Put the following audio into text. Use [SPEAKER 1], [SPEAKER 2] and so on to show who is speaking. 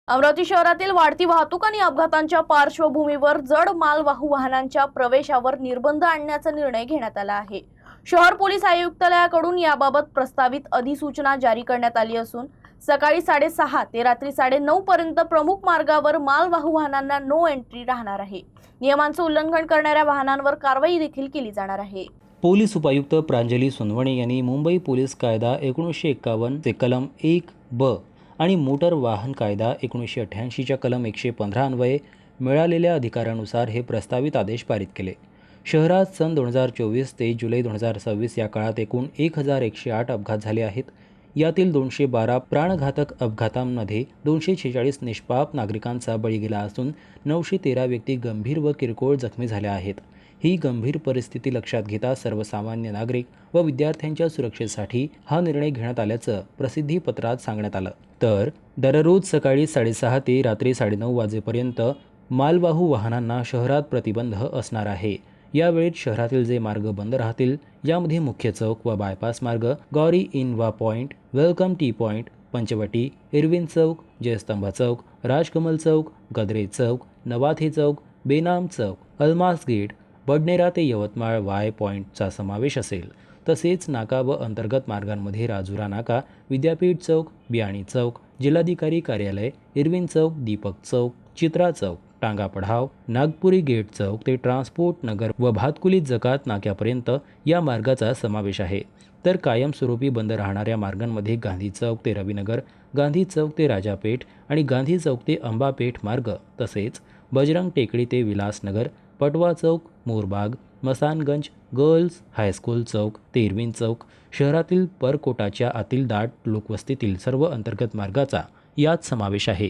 [SPEAKER 1] अमरावती शहरातील वाढती वाहतूक आणि अपघातांच्या पार्श्वभूमीवर जड मालवाहू वाहनांच्या प्रवेशावर निर्बंध आणण्याचा निर्णय घेण्यात आला आहे। शहर पोलीस आयुक्तालयाकडून याबाबत प्रस्तावित अधिसूचना जारी करण्यात आली असून सकाळी 6:30 ते रात्री 9:30 पर्यंत प्रमुख मार्गावर मालवाहू वाहनांना नो एंट्री राहणार आहे। नियमांचे उल्लंघन करणाऱ्या वाहनांवर कारवाई देखील केली जाणार आहे।
[SPEAKER 2] पोलीस उपायुक्त प्रांजली सोनवणे यांनी मुंबई पोलीस कायदा 1951 चे कलम 1(ब) आणि मोटर वाहन कायदा 1988 च्या कलम 115 अन्वये मिळालेल्या अधिकारानुसार हे प्रस्तावित आदेश पारित केले। शहरात सन 2024 ते जुलै 2026 या काळात एकूण 1108 अपघात झाले आहेत। यातील 212 प्राणघातक अपघातांमध्ये 246 निष्पाप नागरिकांचा बळी गेला असून 913 व्यक्ती गंभीर व किरकोळ जखमी झाल्या आहेत। ही गंभीर परिस्थिती लक्षात घेता सर्वसामान्य नागरिक व विद्यार्थ्यांच्या सुरक्षेसाठी हा निर्णय घेण्यात आल्याचं प्रसिद्धी पत्रात सांगण्यात आलं। तर दररोज सकाळी 6:30 ते रात्री 9:30 वाजेपर्यंत मालवाहू वाहनांना शहरात प्रतिबंध असणार आहे। यावेळी शहरातील जे मार्ग बंद राहतील यामध्ये मुख्य चौक व बायपास मार्ग, गौरी इनवा point, welcome T point, Panchavati, Irwin चौक, जयस्तंभ चौक, राजकमल चौक, गदरे चौक, नवाथे चौक, बेनाम चौक, अल्मास गेट, बडनेरा ते यवतमाळ वाय पॉइंटचा समावेश असेल। तसेच नाका व अंतर्गत मार्गांमध्ये राजुरा नाका, विद्यापीठ चौक, बियाणी चौक, जिल्हाधिकारी कार्यालय, इरविन चौक, दीपक चौक, चित्रा चौक, टांगा पढाव, नागपुरी गेट चौक ते ट्रान्सपोर्ट नगर व भातकुली जकात नाक्यापर्यंत या मार्गाचा समावेश आहे। तर कायमस्वरूपी बंद राहणाऱ्या मार्गांमध्ये गांधी चौक ते रविनगर, गांधी चौक ते राजापेठ आणि गांधी चौक ते अंबापेठ मार्ग, तसेच बजरंग टेकडी ते विलासनगर, पटवा चौक, मोरबाग, मसानगंज, गर्ल्स हायस्कूल चौक ते इरविन चौक, शहरातील परकोटाच्या आतील दाट लोकवस्तीतील सर्व अंतर्गत मार्गाचा यात समावेश आहे।